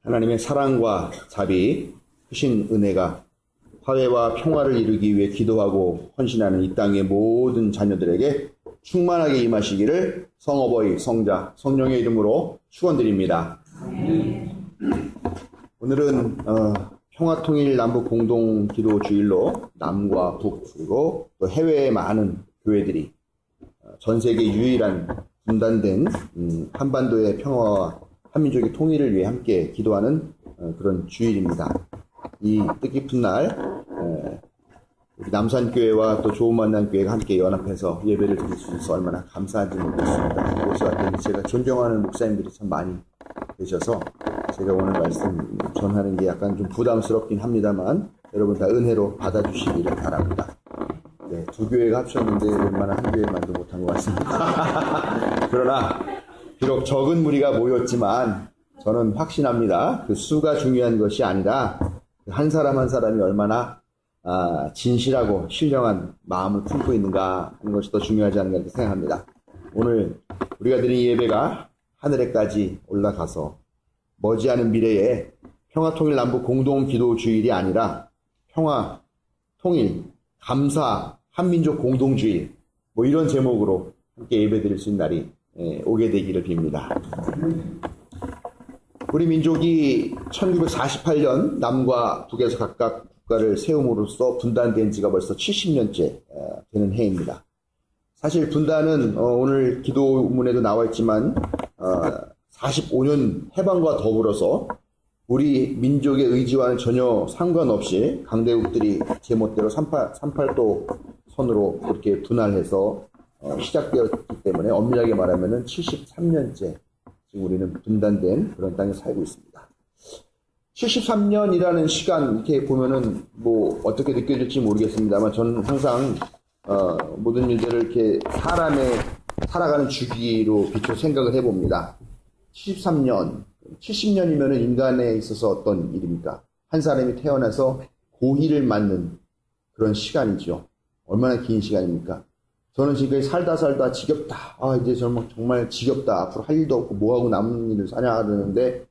하나님의 사랑과 자비, 크신 은혜가 화해와 평화를 이루기 위해 기도하고 헌신하는 이 땅의 모든 자녀들에게 충만하게 임하시기를 성어버이, 성자, 성령의 이름으로 축원드립니다. 오늘은 평화통일 남북 공동 기도 주일로 남과 북 그리고 또 해외의 많은 교회들이 전 세계 유일한 분단된 한반도의 평화와 한민족의 통일을 위해 함께 기도하는 그런 주일입니다. 이 뜻깊은 날 우리 남산교회와 또 좋은만남교회가 함께 연합해서 예배를 드릴 수 있어서 얼마나 감사한지 모르겠습니다. 이곳에 왔더니 제가 존경하는 목사님들이 참 많이 계셔서 제가 오늘 말씀 전하는 게 약간 좀 부담스럽긴 합니다만 여러분 다 은혜로 받아주시기를 바랍니다. 네, 두 교회가 합쳤는데 웬만한 한 교회만도 못한 것 같습니다. 그러나 비록 적은 무리가 모였지만 저는 확신합니다. 그 수가 중요한 것이 아니라 한 사람 한 사람이 얼마나 진실하고 신령한 마음을 품고 있는가 하는 것이 더 중요하지 않은가 이렇게 생각합니다. 오늘 우리가 드린 예배가 하늘에까지 올라가서 머지않은 미래에 평화통일 남북 공동 기도 주일이 아니라 평화, 통일, 감사, 한민족 공동주일 뭐 이런 제목으로 함께 예배 드릴 수 있는 날이 오게 되기를 빕니다. 우리 민족이 1948년 남과 북에서 각각 국가를 세움으로써 분단된 지가 벌써 70년째 되는 해입니다. 사실 분단은 오늘 기도문에도 나와 있지만 45년 해방과 더불어서 우리 민족의 의지와는 전혀 상관없이 강대국들이 제멋대로 38도 선으로 그렇게 분할해서 시작되었기 때문에 엄밀하게 말하면 73년째 지금 우리는 분단된 그런 땅에 살고 있습니다. 73년이라는 시간 이렇게 보면은 뭐 어떻게 느껴질지 모르겠습니다만 저는 항상 모든 일들을 이렇게 사람의 살아가는 주기로 비춰 생각을 해봅니다. 73년, 70년이면은 인간에 있어서 어떤 일입니까? 한 사람이 태어나서 고희를 맞는 그런 시간이죠. 얼마나 긴 시간입니까? 저는 지금까지 살다 지겹다. 이제 정말 지겹다. 앞으로 할 일도 없고 뭐하고 남은 일을 사냐 그러는데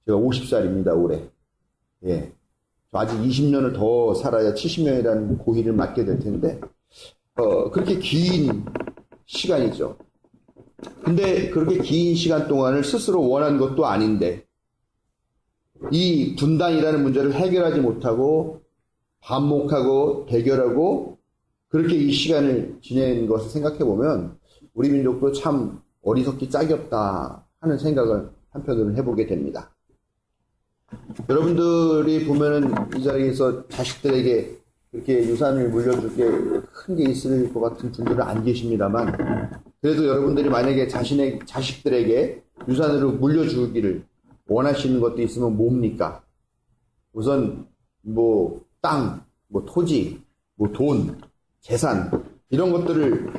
제가 50살입니다, 올해. 예. 저 아직 20년을 더 살아야 70년이라는 고희를 맞게 될 텐데, 그렇게 긴 시간이죠. 근데 그렇게 긴 시간 동안을 스스로 원한 것도 아닌데, 이 분단이라는 문제를 해결하지 못하고, 반목하고, 대결하고, 그렇게 이 시간을 지낸 것을 생각해보면, 우리 민족도 참 어리석기 짝이 없다 하는 생각을 한편으로는 해보게 됩니다. 여러분들이 보면은 이 자리에서 자식들에게 그렇게 유산을 물려줄 게 큰 게 있을 것 같은 분들은 안 계십니다만, 그래도 여러분들이 만약에 자신의 자식들에게 유산으로 물려주기를 원하시는 것도 있으면 뭡니까? 우선 뭐 땅, 뭐 토지, 뭐 돈, 재산 이런 것들을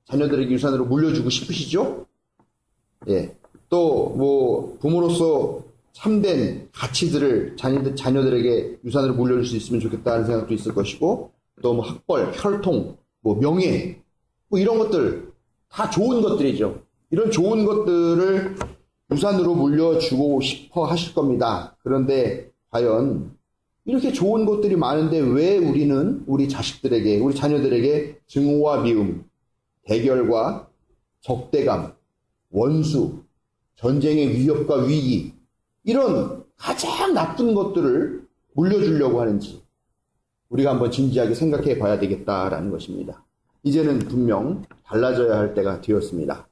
자녀들에게 유산으로 물려주고 싶으시죠? 예. 또 뭐 부모로서 참된 가치들을 자녀들에게 유산으로 물려줄 수 있으면 좋겠다는 생각도 있을 것이고, 또 뭐 학벌, 혈통, 뭐 명예, 뭐 이런 것들 다 좋은 것들이죠. 이런 좋은 것들을 유산으로 물려주고 싶어 하실 겁니다. 그런데 과연 이렇게 좋은 것들이 많은데 왜 우리는 우리 자식들에게, 우리 자녀들에게 증오와 미움, 대결과 적대감, 원수, 전쟁의 위협과 위기, 이런 가장 나쁜 것들을 물려주려고 하는지 우리가 한번 진지하게 생각해 봐야 되겠다라는 것입니다. 이제는 분명 달라져야 할 때가 되었습니다.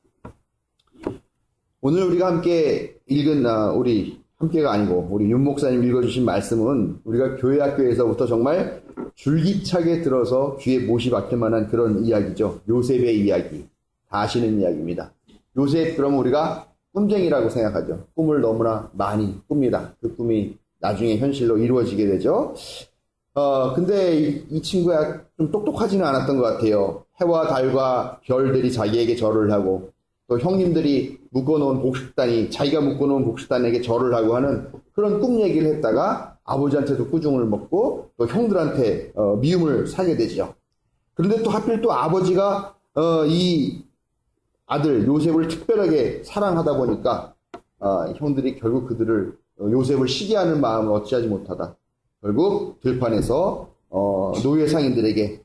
오늘 우리가 함께 읽은 우리 함께가 아니고 우리 윤 목사님 읽어주신 말씀은 우리가 교회 학교에서부터 정말 줄기차게 들어서 귀에 못이 박힐 만한 그런 이야기죠. 요셉의 이야기. 다 아시는 이야기입니다. 요셉 그러면 우리가 꿈쟁이라고 생각하죠. 꿈을 너무나 많이 꿉니다. 그 꿈이 나중에 현실로 이루어지게 되죠. 근데 이 친구야 좀 똑똑하지는 않았던 것 같아요. 해와 달과 별들이 자기에게 절을 하고, 또 형님들이 묶어놓은 곡식단이 자기가 묶어놓은 곡식단에게 절을 하고 하는 그런 꿈 얘기를 했다가 아버지한테도 꾸중을 먹고 또 형들한테 미움을 사게 되죠. 그런데 또 하필 또 아버지가 이 아들 요셉을 특별하게 사랑하다 보니까 형들이 결국 그들을 요셉을 시기하는 마음을 어찌하지 못하다 결국 들판에서 노예 상인들에게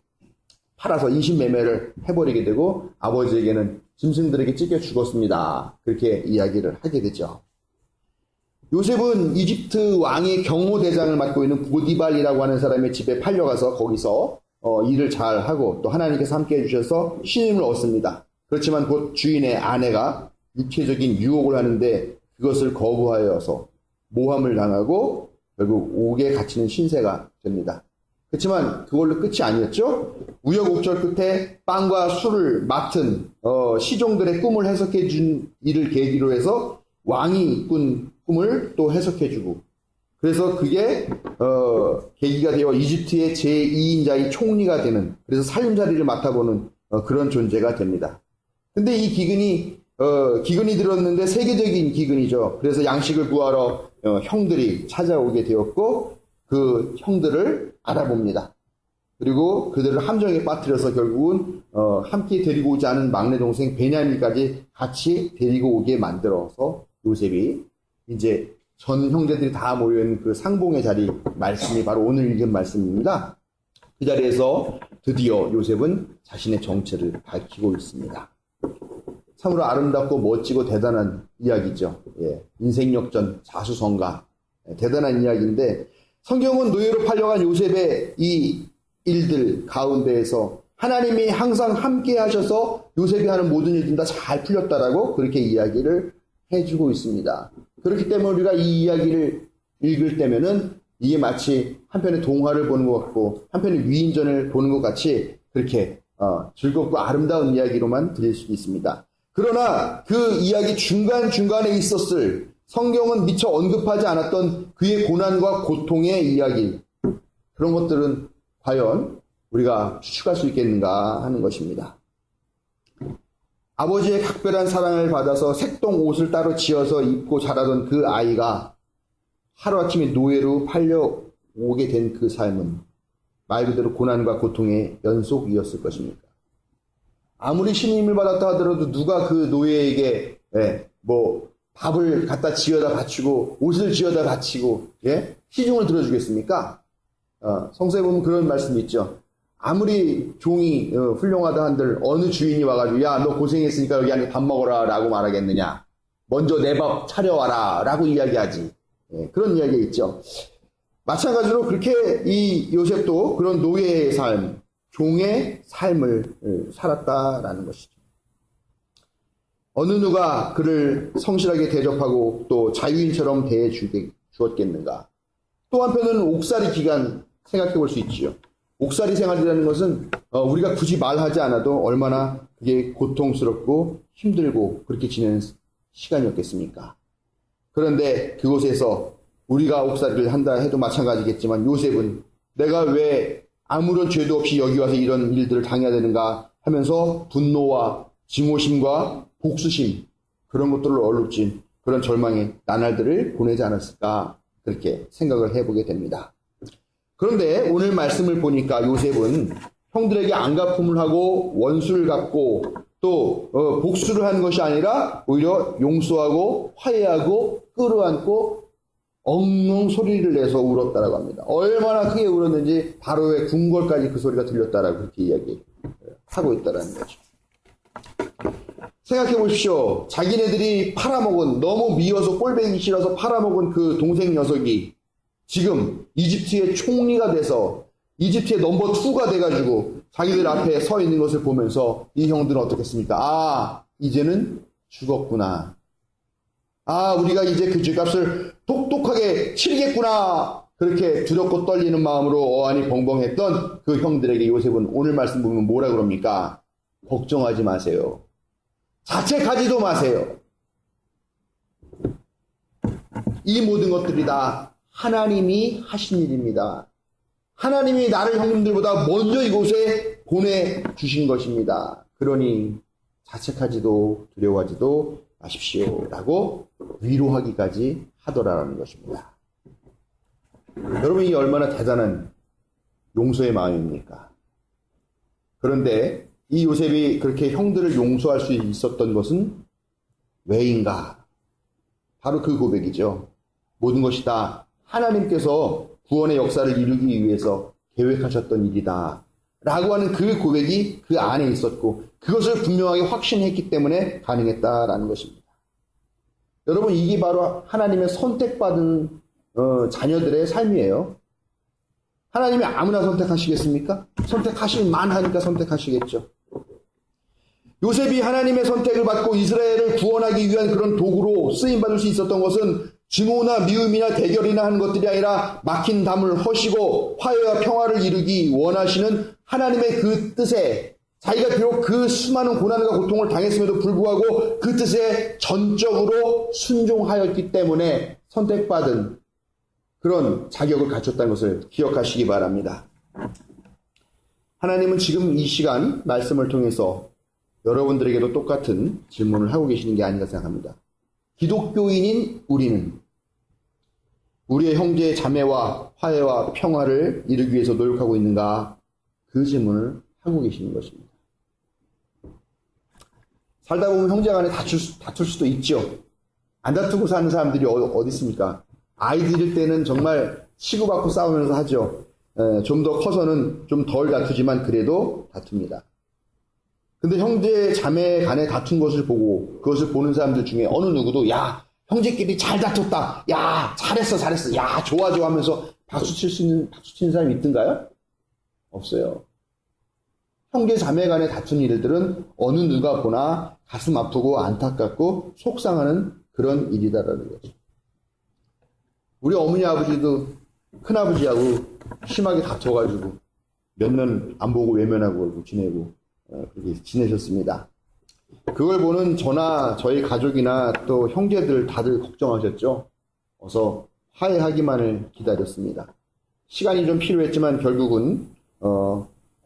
팔아서 인신매매를 해버리게 되고 아버지에게는 짐승들에게 찢겨 죽었습니다. 그렇게 이야기를 하게 되죠. 요셉은 이집트 왕의 경호대장을 맡고 있는 보디발이라고 하는 사람의 집에 팔려가서 거기서 일을 잘하고 또 하나님께서 함께 해주셔서 신임을 얻습니다. 그렇지만 곧 주인의 아내가 육체적인 유혹을 하는데 그것을 거부하여서 모함을 당하고 결국 옥에 갇히는 신세가 됩니다. 그렇지만 그걸로 끝이 아니었죠. 우여곡절 끝에 빵과 술을 맡은 시종들의 꿈을 해석해 준 일을 계기로 해서 왕이 꾼 꿈을 또 해석해 주고 그래서 그게 계기가 되어 이집트의 제2인자의 총리가 되는 그래서 살림살이를 맡아보는 그런 존재가 됩니다. 근데 이 기근이 들었는데 세계적인 기근이죠. 그래서 양식을 구하러 형들이 찾아오게 되었고 그 형들을 알아봅니다. 그리고 그들을 함정에 빠뜨려서 결국은 함께 데리고 오지 않은 막내 동생 베냐민까지 같이 데리고 오게 만들어서 요셉이 이제 전 형제들이 다 모여있는 그 상봉의 자리 말씀이 바로 오늘 읽은 말씀입니다. 그 자리에서 드디어 요셉은 자신의 정체를 밝히고 있습니다. 참으로 아름답고 멋지고 대단한 이야기죠. 예, 인생 역전 자수성가 대단한 이야기인데 성경은 노예로 팔려간 요셉의 이 일들 가운데에서 하나님이 항상 함께 하셔서 요셉이 하는 모든 일들이 다 잘 풀렸다라고 그렇게 이야기를 해주고 있습니다. 그렇기 때문에 우리가 이 이야기를 읽을 때면은 이게 마치 한편의 동화를 보는 것 같고 한편의 위인전을 보는 것 같이 그렇게 즐겁고 아름다운 이야기로만 들릴 수 있습니다. 그러나 그 이야기 중간중간에 있었을 성경은 미처 언급하지 않았던 그의 고난과 고통의 이야기 그런 것들은 과연 우리가 추측할 수 있겠는가 하는 것입니다. 아버지의 각별한 사랑을 받아서 색동 옷을 따로 지어서 입고 자라던 그 아이가 하루아침에 노예로 팔려오게 된 그 삶은 말 그대로 고난과 고통의 연속이었을 것입니까? 아무리 신임을 받았다 하더라도 누가 그 노예에게 밥을 갖다 지어다 바치고 옷을 지어다 바치고 시중을 들어주겠습니까? 성서에 보면 그런 말씀이 있죠. 아무리 종이 훌륭하다 한들 어느 주인이 와가지고 야 너 고생했으니까 여기 앉아 밥 먹어라 라고 말하겠느냐. 먼저 내 밥 차려와라 라고 이야기하지. 그런 이야기가 있죠. 마찬가지로 그렇게 이 요셉도 그런 노예의 삶, 종의 삶을 살았다라는 것이죠. 어느 누가 그를 성실하게 대접하고 또 자유인처럼 대해 주었겠는가. 또 한편은 옥살이 기간 생각해 볼 수 있지요. 옥살이 생활이라는 것은 우리가 굳이 말하지 않아도 얼마나 그게 고통스럽고 힘들고 그렇게 지내는 시간이었겠습니까? 그런데 그곳에서 우리가 옥살이를 한다 해도 마찬가지겠지만 요셉은 내가 왜 아무런 죄도 없이 여기 와서 이런 일들을 당해야 되는가 하면서 분노와 증오심과 복수심 그런 것들을 얼룩진 그런 절망의 나날들을 보내지 않았을까 그렇게 생각을 해보게 됩니다. 그런데 오늘 말씀을 보니까 요셉은 형들에게 안갚음을 하고 원수를 갚고 또 복수를 하는 것이 아니라 오히려 용서하고 화해하고 끌어안고 엉엉 소리를 내서 울었다라고 합니다. 얼마나 크게 울었는지 바로의 궁궐까지 그 소리가 들렸다라고 그렇게 이야기하고 있다라는 거죠. 생각해 보십시오. 자기네들이 팔아먹은 너무 미워서 꼴배기 싫어서 팔아먹은 그 동생 녀석이 지금 이집트의 총리가 돼서 이집트의 넘버 2가 돼가지고 자기들 앞에 서 있는 것을 보면서 이 형들은 어떻겠습니까? 이제는 죽었구나. 우리가 이제 그 죗값을 똑똑하게 치르겠구나. 그렇게 두렵고 떨리는 마음으로 어안이 벙벙했던 그 형들에게 요셉은 오늘 말씀 보면 뭐라 그럽니까? 걱정하지 마세요. 자책하지도 마세요. 이 모든 것들이 다 하나님이 하신 일입니다. 하나님이 나를 형님들보다 먼저 이곳에 보내주신 것입니다. 그러니 자책하지도 두려워하지도 마십시오. 라고 위로하기까지 하더라라는 것입니다. 여러분 이 얼마나 대단한 용서의 마음입니까? 그런데 이 요셉이 그렇게 형들을 용서할 수 있었던 것은 왜인가? 바로 그 고백이죠. 모든 것이 다 하나님께서 구원의 역사를 이루기 위해서 계획하셨던 일이다 라고 하는 그 고백이 그 안에 있었고 그것을 분명하게 확신했기 때문에 가능했다라는 것입니다. 여러분, 이게 바로 하나님의 선택받은 자녀들의 삶이에요. 하나님이 아무나 선택하시겠습니까? 선택하실 만하니까 선택하시겠죠. 요셉이 하나님의 선택을 받고 이스라엘을 구원하기 위한 그런 도구로 쓰임받을 수 있었던 것은 증오나 미움이나 대결이나 하는 것들이 아니라 막힌 담을 허시고 화해와 평화를 이루기 원하시는 하나님의 그 뜻에 자기가 비록 그 수많은 고난과 고통을 당했음에도 불구하고 그 뜻에 전적으로 순종하였기 때문에 선택받은 그런 자격을 갖췄다는 것을 기억하시기 바랍니다. 하나님은 지금 이 시간 말씀을 통해서 여러분들에게도 똑같은 질문을 하고 계시는 게 아닌가 생각합니다. 기독교인인 우리는 우리의 형제 자매와 화해와 평화를 이루기 위해서 노력하고 있는가? 그 질문을 하고 계시는 것입니다. 살다 보면 형제 간에 다툴 수도 있죠. 안 다투고 사는 사람들이 어디 있습니까? 아이들일 때는 정말 치고받고 싸우면서 하죠. 좀 더 커서는 좀 덜 다투지만 그래도 다툽니다. 근데 형제 자매 간에 다툰 것을 보고 그것을 보는 사람들 중에 어느 누구도 야 형제끼리 잘 다퉜다, 야 잘했어, 야 좋아 하면서 박수 치는 사람이 있던가요? 없어요. 형제 자매 간에 다툰 일들은 어느 누가 보나 가슴 아프고 안타깝고 속상하는 그런 일이다라는 거죠. 우리 어머니 아버지도 큰아버지하고 심하게 다퉈가지고 몇 년 안 보고 외면하고 지내고 그렇게 지내셨습니다. 그걸 보는 저나 저희 가족이나 또 형제들 다들 걱정하셨죠. 어서 화해하기만을 기다렸습니다. 시간이 좀 필요했지만 결국은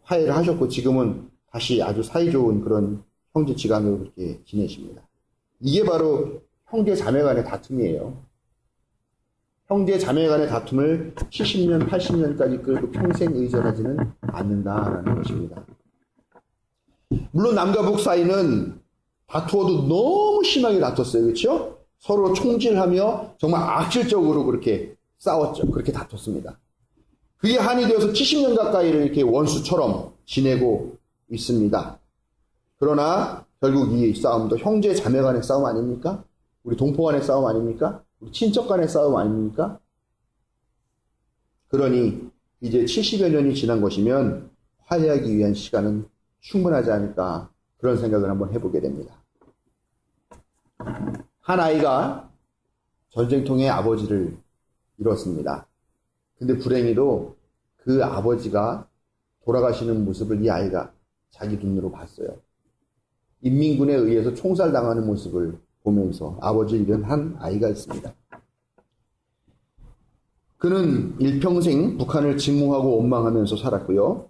화해를 하셨고 지금은 다시 아주 사이좋은 그런 형제지간으로 그렇게 지내십니다. 이게 바로 형제 자매 간의 다툼이에요. 형제 자매 간의 다툼을 70년, 80년까지 끌고 평생 의존하지는 않는다라는 것입니다. 물론 남과 북 사이는 다투어도 너무 심하게 다퉜어요. 그렇죠? 서로 총질하며 정말 악질적으로 그렇게 싸웠죠. 그렇게 다퉜습니다. 그게 한이 되어서 70년 가까이를 이렇게 원수처럼 지내고 있습니다. 그러나 결국 이 싸움도 형제 자매 간의 싸움 아닙니까? 우리 동포 간의 싸움 아닙니까? 우리 친척 간의 싸움 아닙니까? 그러니 이제 70여 년이 지난 것이면 화해하기 위한 시간은 충분하지 않을까 그런 생각을 한번 해보게 됩니다. 한 아이가 전쟁통에 아버지를 잃었습니다. 근데 불행히도 그 아버지가 돌아가시는 모습을 이 아이가 자기 눈으로 봤어요. 인민군에 의해서 총살당하는 모습을 보면서 아버지를 잃은 한 아이가 있습니다. 그는 일평생 북한을 증오하고 원망하면서 살았고요.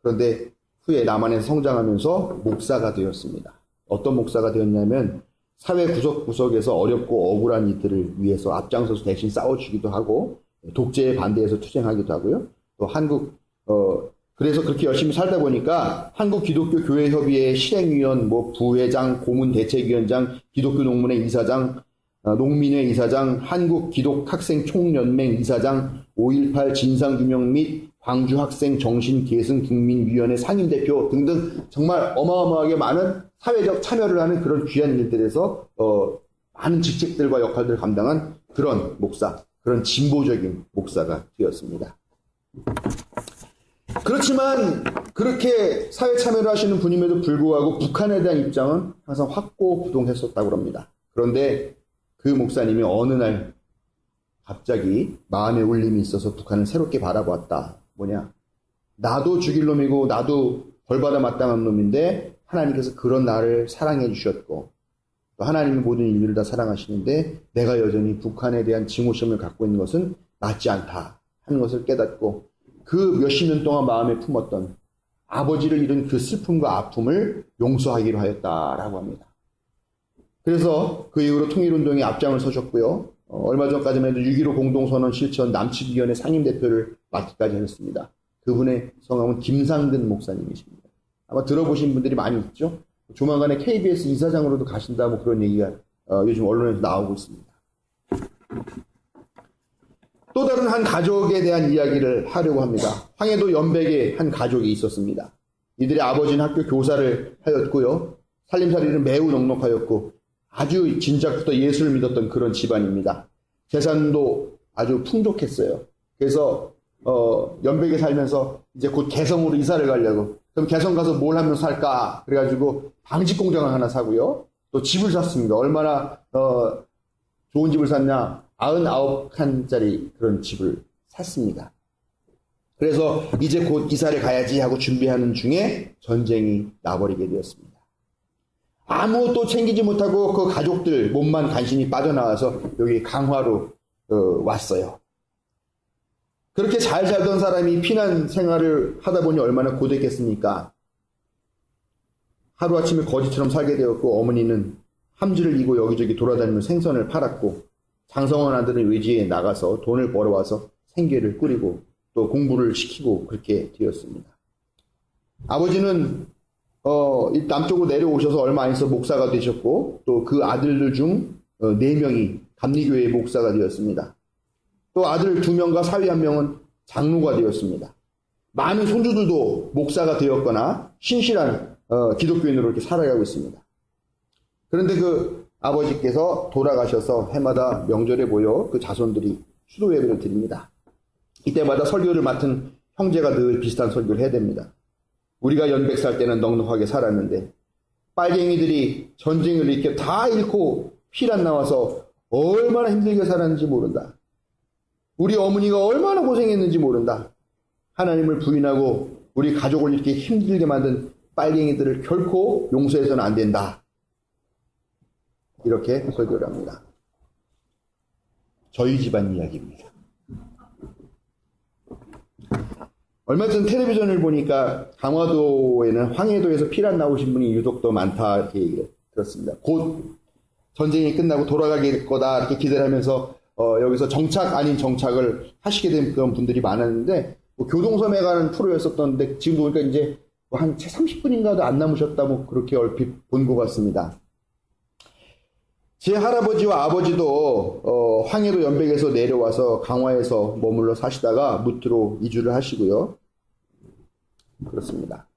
그런데 후에 남한에서 성장하면서 목사가 되었습니다. 어떤 목사가 되었냐면 사회 구석구석에서 어렵고 억울한 이들을 위해서 앞장서서 대신 싸워주기도 하고 독재에 반대해서 투쟁하기도 하고요. 또 그래서 그렇게 열심히 살다 보니까 한국 기독교 교회 협의회 실행위원, 부회장, 고문대책위원장, 기독교 농문회 이사장, 농민회 이사장, 한국 기독학생 총연맹 이사장, 5.18 진상규명 및 광주 학생 정신계승 국민위원회 상임대표 등등 정말 어마어마하게 많은 사회적 참여를 하는 그런 귀한 일들에서 많은 직책들과 역할들을 감당한 그런 목사, 그런 진보적인 목사가 되었습니다. 그렇지만 그렇게 사회 참여를 하시는 분임에도 불구하고 북한에 대한 입장은 항상 확고부동했었다고 합니다. 그런데 그 목사님이 어느 날 갑자기 마음의 울림이 있어서 북한을 새롭게 바라보았다. 뭐냐? 나도 죽일 놈이고 나도 벌받아 마땅한 놈인데 하나님께서 그런 나를 사랑해 주셨고 또 하나님이 모든 인류를 다 사랑하시는데 내가 여전히 북한에 대한 증오심을 갖고 있는 것은 맞지 않다 하는 것을 깨닫고 그 몇십 년 동안 마음에 품었던 아버지를 잃은 그 슬픔과 아픔을 용서하기로 하였다라고 합니다. 그래서 그 이후로 통일운동에 앞장을 서셨고요. 얼마 전까지만 해도 6.15 공동선언 실천 남측위원회 상임대표를 맡기까지 했습니다. 그분의 성함은 김상근 목사님이십니다. 아마 들어보신 분들이 많이 있죠. 조만간에 KBS 이사장으로도 가신다 그런 얘기가 요즘 언론에서 나오고 있습니다. 또 다른 한 가족에 대한 이야기를 하려고 합니다. 황해도 연백에 한 가족이 있었습니다. 이들의 아버지는 학교 교사를 하였고요. 살림살이는 매우 넉넉하였고 아주 진작부터 예수를 믿었던 그런 집안입니다. 재산도 아주 풍족했어요. 그래서 연백에 살면서 이제 곧 개성으로 이사를 가려고, 그럼 개성 가서 뭘 하면 살까? 그래가지고 방직 공장을 하나 사고요. 또 집을 샀습니다. 얼마나 좋은 집을 샀냐? 99칸짜리 그런 집을 샀습니다. 그래서 이제 곧 이사를 가야지 하고 준비하는 중에 전쟁이 나버리게 되었습니다. 아무것도 챙기지 못하고 그 가족들 몸만 간신히 빠져나와서 여기 강화로 왔어요. 그렇게 잘 살던 사람이 피난 생활을 하다 보니 얼마나 고됐겠습니까? 하루아침에 거지처럼 살게 되었고, 어머니는 함지를 이고 여기저기 돌아다니며 생선을 팔았고, 장성원 아들은 외지에 나가서 돈을 벌어와서 생계를 꾸리고 또 공부를 시키고 그렇게 되었습니다. 아버지는 남쪽으로 내려오셔서 얼마 안 있어 목사가 되셨고, 또 그 아들들 중 4명이 감리교회의 목사가 되었습니다. 또 아들 2명과 사위 1명은 장로가 되었습니다. 많은 손주들도 목사가 되었거나 신실한 기독교인으로 이렇게 살아가고 있습니다. 그런데 그 아버지께서 돌아가셔서 해마다 명절에 모여 그 자손들이 수도 예배를 드립니다. 이때마다 설교를 맡은 형제가 늘 비슷한 설교를 해야 됩니다. 우리가 연백 살 때는 넉넉하게 살았는데 빨갱이들이 전쟁을 이렇게 다 잃고 피란 나와서 얼마나 힘들게 살았는지 모른다. 우리 어머니가 얼마나 고생했는지 모른다. 하나님을 부인하고 우리 가족을 이렇게 힘들게 만든 빨갱이들을 결코 용서해서는 안 된다. 이렇게 설교를 합니다. 저희 집안 이야기입니다. 얼마 전 텔레비전을 보니까 강화도에는 황해도에서 피난 나오신 분이 유독 더 많다 이렇게 얘기를 들었습니다. 곧 전쟁이 끝나고 돌아가게 될 거다 이렇게 기대를 하면서 여기서 정착 아닌 정착을 하시게 된 그런 분들이 많았는데, 교동섬에 가는 프로였었던데 지금 보니까 이제 한 30분인가도 안 남으셨다 그렇게 얼핏 본 것 같습니다. 제 할아버지와 아버지도 황해도 연백에서 내려와서 강화에서 머물러 사시다가 무트로 이주를 하시고요. 그렇습니다.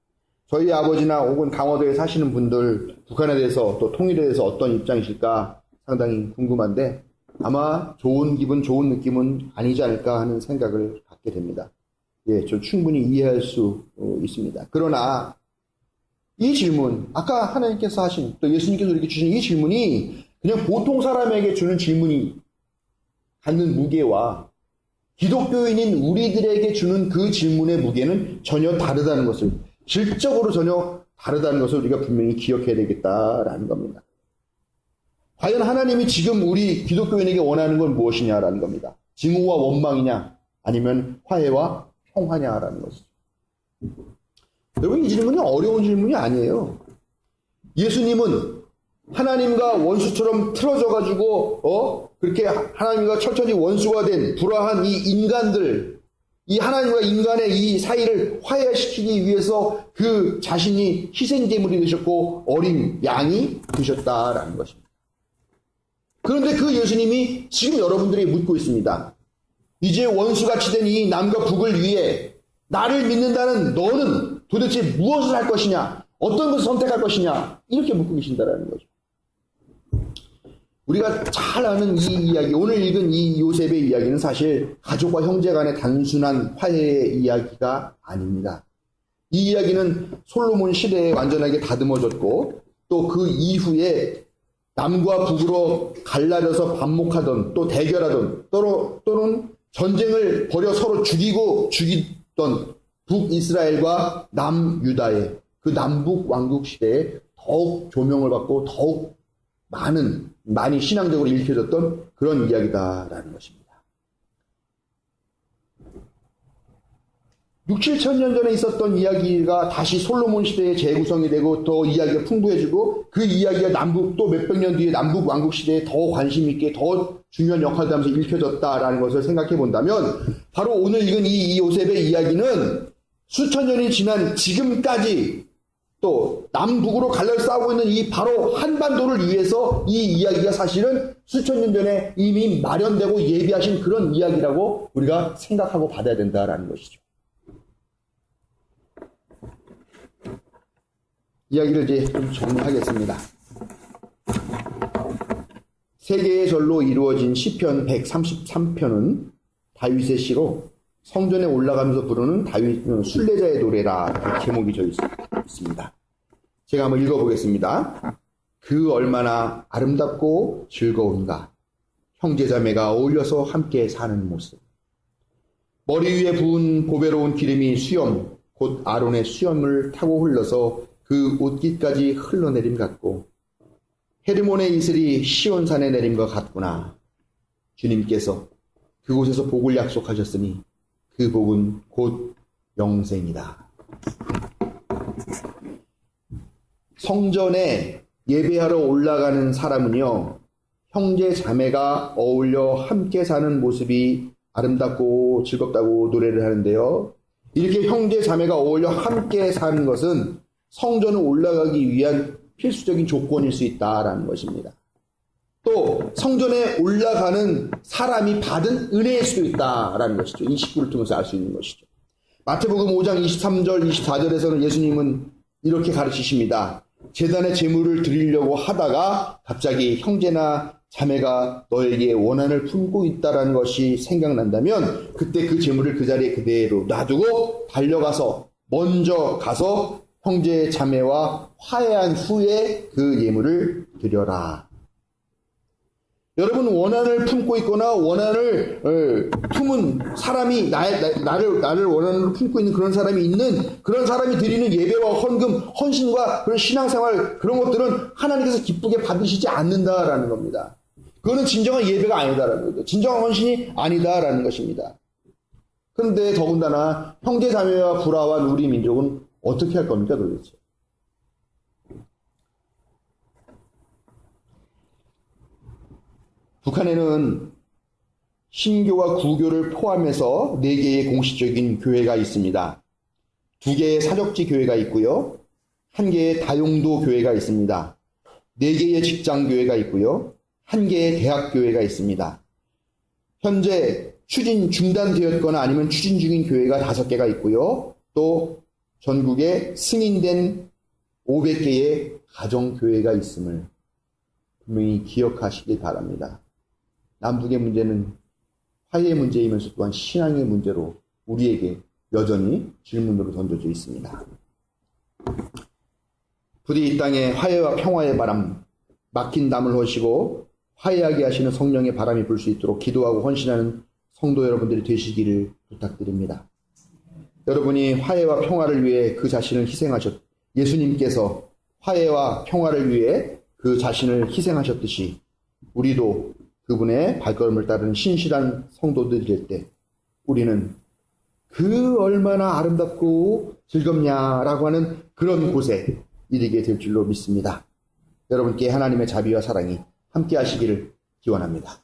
저희 아버지나 혹은 강화도에 사시는 분들 북한에 대해서 또 통일에 대해서 어떤 입장이실까 상당히 궁금한데, 아마 좋은 기분, 좋은 느낌은 아니지 않을까 하는 생각을 갖게 됩니다. 예, 저 충분히 이해할 수 있습니다. 그러나 이 질문, 아까 하나님께서 하신, 또 예수님께서 이렇게 주신 이 질문이 그냥 보통 사람에게 주는 질문이 갖는 무게와 기독교인인 우리들에게 주는 그 질문의 무게는 전혀 다르다는 것을, 질적으로 전혀 다르다는 것을 우리가 분명히 기억해야 되겠다라는 겁니다. 과연 하나님이 지금 우리 기독교인에게 원하는 건 무엇이냐라는 겁니다. 증오와 원망이냐 아니면 화해와 평화냐라는 것이죠. 여러분, 이 질문이 어려운 질문이 아니에요. 예수님은 하나님과 원수처럼 틀어져가지고 그렇게 하나님과 철저히 원수가 된 불화한 이 인간들, 이 하나님과 인간의 이 사이를 화해시키기 위해서 그 자신이 희생제물이 되셨고 어린 양이 되셨다라는 것입니다. 그런데 그 예수님이 지금 여러분들이 묻고 있습니다. 이제 원수같이 된 이 남과 북을 위해 나를 믿는다는 너는 도대체 무엇을 할 것이냐? 어떤 것을 선택할 것이냐? 이렇게 묻고 계신다라는 거죠. 우리가 잘 아는 이 이야기, 오늘 읽은 이 요셉의 이야기는 사실 가족과 형제 간의 단순한 화해의 이야기가 아닙니다. 이 이야기는 솔로몬 시대에 완전하게 다듬어졌고, 또 그 이후에 남과 북으로 갈라져서 반목하던, 또 대결하던, 또는 전쟁을 벌여 서로 죽이던 북이스라엘과 남유다의 그 남북 왕국 시대에 더욱 조명을 받고 더욱 많이 신앙적으로 읽혀졌던 그런 이야기다라는 것입니다. 6,7,000년 전에 있었던 이야기가 다시 솔로몬 시대에 재구성이 되고 더 이야기가 풍부해지고, 그 이야기가 남북 또 몇백 년 뒤에 남북 왕국 시대에 더 관심 있게 더 중요한 역할을 하면서 읽혀졌다라는 것을 생각해 본다면, 바로 오늘 읽은 이 요셉의 이야기는 수천 년이 지난 지금까지 또 남북으로 갈라싸우고 있는 이 바로 한반도를 위해서 이 이야기가 사실은 수천 년 전에 이미 마련되고 예비하신 그런 이야기라고 우리가 생각하고 받아야 된다라는 것이죠. 이야기를 이제 좀 정리하겠습니다. 세계의 절로 이루어진 시편 133편은 다윗의 시로 성전에 올라가면서 부르는 다윗 순례자의 노래라 제목이 져 있습니다. 제가 한번 읽어보겠습니다. 그 얼마나 아름답고 즐거운가. 형제자매가 어울려서 함께 사는 모습. 머리 위에 부은 보배로운 기름이 수염, 곧 아론의 수염을 타고 흘러서 그 옷깃까지 흘러내림 같고 헤르몬의 이슬이 시온산에 내린 것 같구나. 주님께서 그곳에서 복을 약속하셨으니 그 복은 곧 영생이다. 성전에 예배하러 올라가는 사람은요, 형제 자매가 어울려 함께 사는 모습이 아름답고 즐겁다고 노래를 하는데요. 이렇게 형제 자매가 어울려 함께 사는 것은 성전을 올라가기 위한 필수적인 조건일 수 있다라는 것입니다. 또 성전에 올라가는 사람이 받은 은혜일 수도 있다라는 것이죠. 이 식구를 통해서 알 수 있는 것이죠. 마태복음 5장 23절 24절에서는 예수님은 이렇게 가르치십니다. 제단에 제물을 드리려고 하다가 갑자기 형제나 자매가 너에게 원한을 품고 있다라는 것이 생각난다면 그때 그 제물을 그 자리에 그대로 놔두고 달려가서 먼저 가서 형제 자매와 화해한 후에 그 예물을 드려라. 여러분 원한을 품고 있거나 원한을 품은 사람이 나를 원한으로 품고 있는 그런 사람이 드리는 예배와 헌금, 헌신과 그런 신앙생활 그런 것들은 하나님께서 기쁘게 받으시지 않는다라는 겁니다. 그거는 진정한 예배가 아니다라는 거죠. 진정한 헌신이 아니다라는 것입니다. 그런데 더군다나 형제 자매와 불화한 우리 민족은 어떻게 할 겁니까 도대체? 북한에는 신교와 구교를 포함해서 4개의 공식적인 교회가 있습니다. 2개의 사적지 교회가 있고요. 1개의 다용도 교회가 있습니다. 4개의 직장 교회가 있고요. 1개의 대학 교회가 있습니다. 현재 추진 중단되었거나 아니면 추진 중인 교회가 5개가 있고요. 또 전국에 승인된 500개의 가정교회가 있음을 분명히 기억하시기 바랍니다. 남북의 문제는 화해의 문제이면서 또한 신앙의 문제로 우리에게 여전히 질문으로 던져져 있습니다. 부디 이 땅에 화해와 평화의 바람, 막힌 담을 허시고 화해하게 하시는 성령의 바람이 불 수 있도록 기도하고 헌신하는 성도 여러분들이 되시기를 부탁드립니다. 여러분이 화해와 평화를 위해 그 자신을 예수님께서 화해와 평화를 위해 그 자신을 희생하셨듯이 우리도 그분의 발걸음을 따르는 신실한 성도들이 될 때 우리는 그 얼마나 아름답고 즐겁냐라고 하는 그런 곳에 이르게 될 줄로 믿습니다. 여러분께 하나님의 자비와 사랑이 함께 하시기를 기원합니다.